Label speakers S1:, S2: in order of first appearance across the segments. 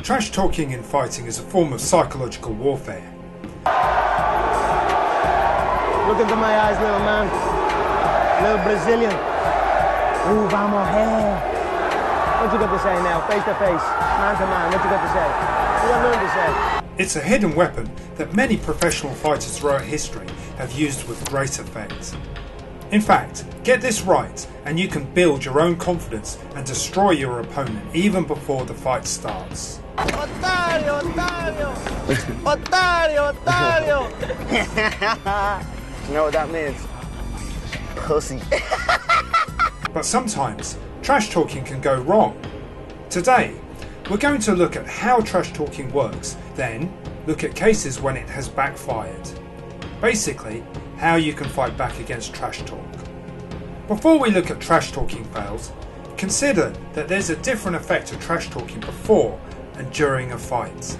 S1: Trash talking in fighting is a form of psychological warfare.
S2: Look into my eyes, little man. Little Brazilian. Ooh, vamos here. What you got to say now, face to face, man to man? What you got to say? What you got to say?
S1: It's a hidden weapon that many professional fighters throughout history have used with great effect. In fact, get this right and you can build your own confidence and destroy your opponent even before the fight starts.
S2: Otario, Otario! Otario, Otario! You know what that means? Pussy.
S1: But sometimes, trash talking can go wrong. Today, we're going to look at how trash talking works, then look at cases when it has backfired. Basically, how you can fight back against trash talk. Before we look at trash talking fails, consider that there's a different effect of trash talking before and during a fight.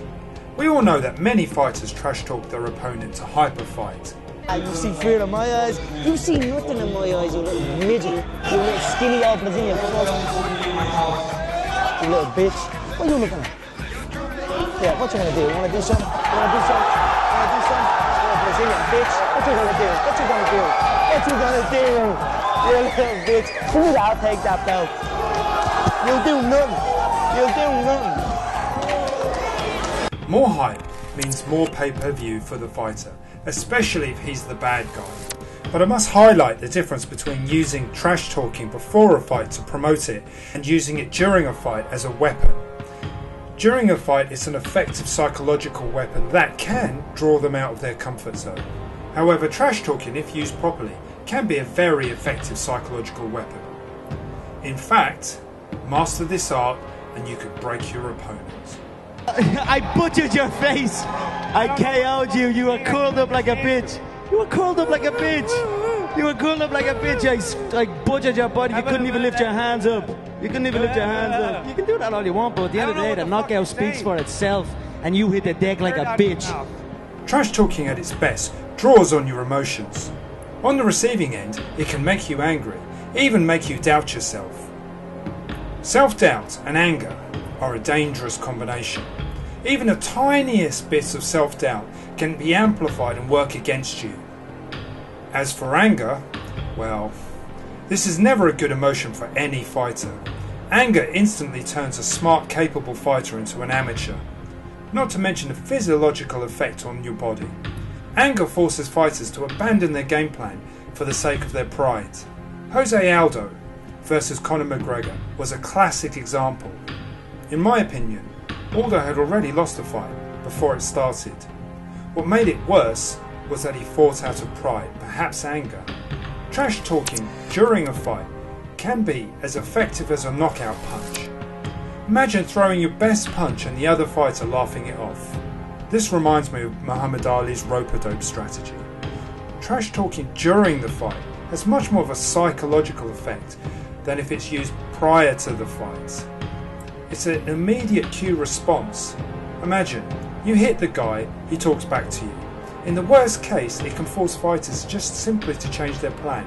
S1: We all know that many fighters trash talk their opponent to hyper fight.
S2: You see fear in my eyes? You see nothing in my eyes, you little midget. You little skinny old Brazilian fuck. You little bitch. What are you looking at? Yeah, what you gonna do? You wanna do something? You wanna do something? You wanna do something? You little Brazilian bitch. What you gonna do? What you gonna do? What you gonna do? You little bitch. Who's I'll take that belt? You'll do nothing. You'll do nothing.
S1: More hype means more pay-per-view for the fighter, especially if he's the bad guy. But I must highlight the difference between using trash talking before a fight to promote it and using it during a fight as a weapon. During a fight, it's an effective psychological weapon that can draw them out of their comfort zone. However, trash talking, if used properly, can be a very effective psychological weapon. In fact, master this art and you could break your opponent.
S3: I butchered your face. I KO'd you. You were curled up like a bitch. You were curled up like a bitch. You were curled up like a bitch. I butchered your body. You couldn't even lift your hands up. You couldn't even lift your hands up. You can do that all you want, but at the end of the day, the knockout speaks for itself, and you hit the deck like a bitch.
S1: Trash talking at its best draws on your emotions. On the receiving end, it can make you angry, even make you doubt yourself. Self-doubt and anger are a dangerous combination. Even the tiniest bits of self-doubt can be amplified and work against you. As for anger, well, this is never a good emotion for any fighter. Anger instantly turns a smart, capable fighter into an amateur, not to mention the physiological effect on your body. Anger forces fighters to abandon their game plan for the sake of their pride. Jose Aldo versus Conor McGregor was a classic example. In my opinion, Aldo had already lost the fight before it started. What made it worse was that he fought out of pride, perhaps anger. Trash talking during a fight can be as effective as a knockout punch. Imagine throwing your best punch and the other fighter laughing it off. This reminds me of Muhammad Ali's rope-a-dope strategy. Trash talking during the fight has much more of a psychological effect than if it's used prior to the fight. It's an immediate cue response. Imagine, you hit the guy, he talks back to you. In the worst case, it can force fighters just simply to change their plan.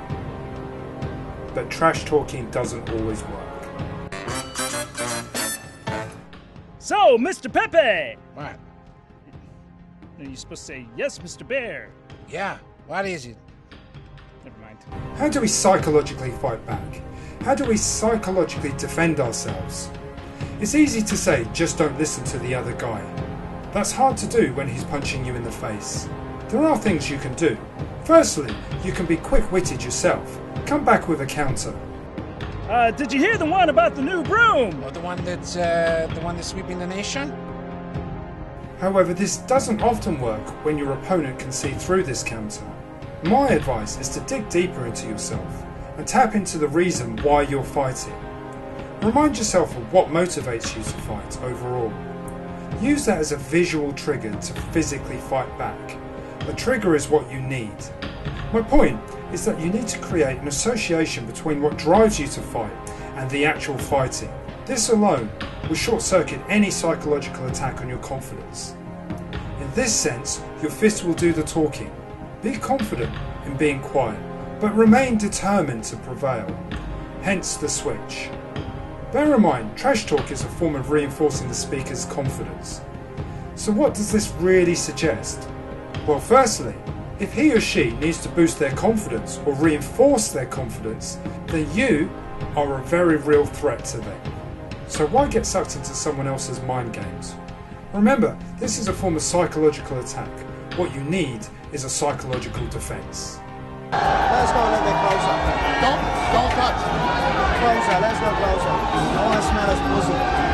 S1: But trash talking doesn't always work.
S4: So, Mr. Pepe!
S5: What?
S4: You're supposed to say, yes, Mr. Bear.
S5: Yeah, what is it?
S4: Never mind.
S1: How do we psychologically fight back? How do we psychologically defend ourselves? It's easy to say, just don't listen to the other guy. That's hard to do when he's punching you in the face. There are things you can do. Firstly, you can be quick-witted yourself. Come back with a counter.
S4: Did you hear the one about the new broom?
S5: Oh, the one that's sweeping the nation?
S1: However, this doesn't often work when your opponent can see through this counter. My advice is to dig deeper into yourself and tap into the reason why you're fighting. Remind yourself of what motivates you to fight overall. Use that as a visual trigger to physically fight back. A trigger is what you need. My point is that you need to create an association between what drives you to fight and the actual fighting. This alone will short-circuit any psychological attack on your confidence. In this sense, your fist will do the talking. Be confident in being quiet, but remain determined to prevail. Hence the switch. Bear in mind, trash talk is a form of reinforcing the speaker's confidence. So what does this really suggest? Well, firstly, if he or she needs to boost their confidence or reinforce their confidence, then you are a very real threat to them. So why get sucked into someone else's mind games? Remember, this is a form of psychological attack. What you need is a psychological defense.
S2: Let's go a little bit closer.
S5: Don't touch.
S2: Closer, let's go closer. I want to smell his pussy.